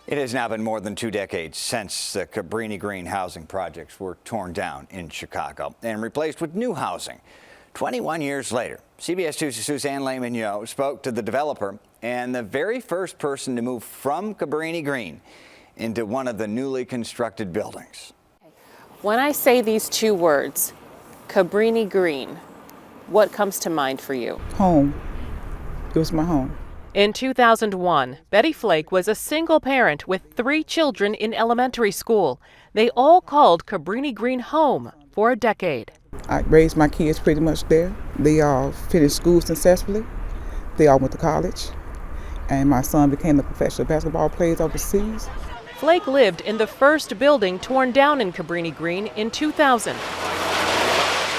It has now been more than 2 decades since the Cabrini-Green housing projects were torn down in Chicago and replaced with new housing. 21 years later, CBS 2's Suzanne Le Mignot spoke to the developer and the very first person to move from Cabrini-Green into one of the newly constructed buildings. When I say these two words, Cabrini-Green, what comes to mind for you? Home. It was my home. In 2001, Betty Flake was a single parent with 3 children in elementary school. They all called Cabrini-Green home for a decade. I raised my kids pretty much there. They all finished school successfully. They all went to college. And my son became a professional basketball player overseas. Flake lived in the first building torn down in Cabrini-Green in 2000.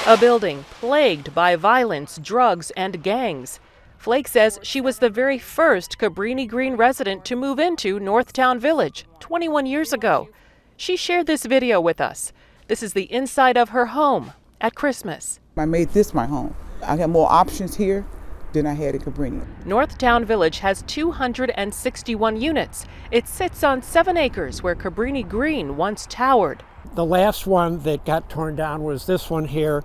A building plagued by violence, drugs, and gangs. Flake says she was the very first Cabrini-Green resident to move into Northtown Village 21 years ago. She shared this video with us. This is the inside of her home at Christmas. I made this my home. I have more options here than I had in Cabrini. Northtown Village has 261 units. It sits on 7 acres where Cabrini-Green once towered. The last one that got torn down was this one here,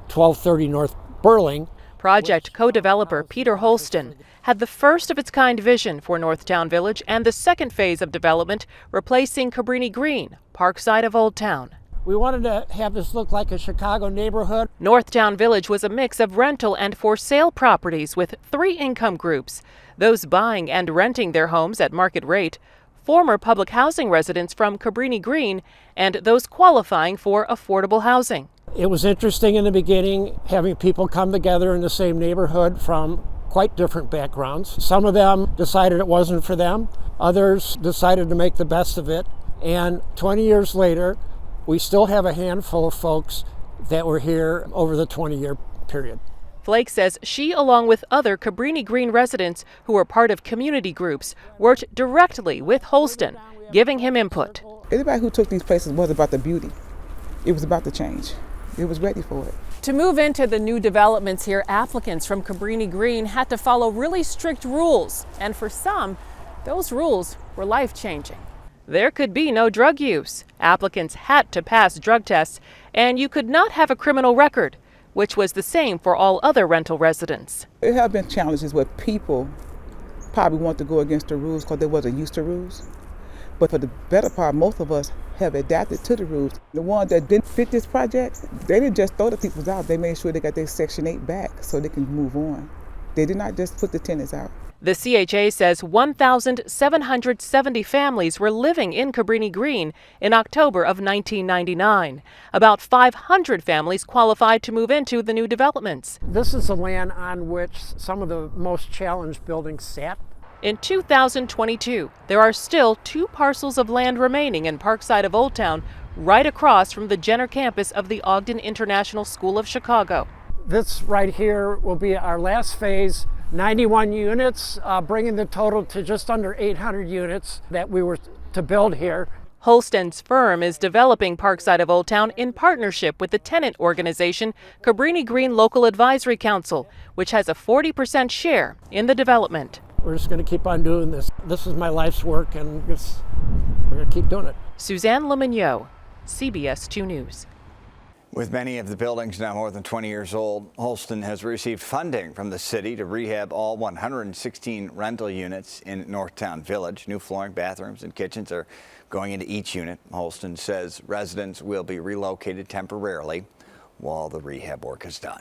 1230 North Burling. Project co-developer Peter Holston had the first of its kind vision for Northtown Village and the second phase of development, replacing Cabrini-Green, Parkside of Old Town. We wanted to have this look like a Chicago neighborhood. Northtown Village was a mix of rental and for sale properties with 3 income groups: those buying and renting their homes at market rate, former public housing residents from Cabrini-Green, and those qualifying for affordable housing. It was interesting in the beginning having people come together in the same neighborhood from quite different backgrounds. Some of them decided it wasn't for them. Others decided to make the best of it. And 20 years later, we still have a handful of folks that were here over the 20-year period. Flake says she, along with other Cabrini-Green residents who were part of community groups, worked directly with Holston, giving him input. Everybody who took these places was about the beauty. It was about the change. It was ready for it. To move into the new developments here, applicants from Cabrini-Green had to follow really strict rules. And for some, those rules were life-changing. There could be no drug use. Applicants had to pass drug tests, and you could not have a criminal record, which was the same for all other rental residents. There have been challenges where people probably want to go against the rules because they wasn't used to rules. But for the better part, most of us have adapted to the rules. The ones that didn't fit this project, they didn't just throw the people out. They made sure they got their Section 8 back so they can move on. They did not just put the tenants out. The CHA says 1,770 families were living in Cabrini-Green in October of 1999. About 500 families qualified to move into the new developments. This is the land on which some of the most challenged buildings sat. In 2022, there are still 2 parcels of land remaining in Parkside of Old Town, right across from the Jenner campus of the Ogden International School of Chicago. This right here will be our last phase, 91 units, bringing the total to just under 800 units that we were to build here. Holston's firm is developing Parkside of Old Town in partnership with the tenant organization Cabrini-Green Local Advisory Council, which has a 40% share in the development. We're just going to keep on doing this. This is my life's work, and we're going to keep doing it. Suzanne Le Mignot, CBS 2 News. With many of the buildings now more than 20 years old, Holston has received funding from the city to rehab all 116 rental units in Northtown Village. New flooring, bathrooms, and kitchens are going into each unit. Holston says residents will be relocated temporarily while the rehab work is done.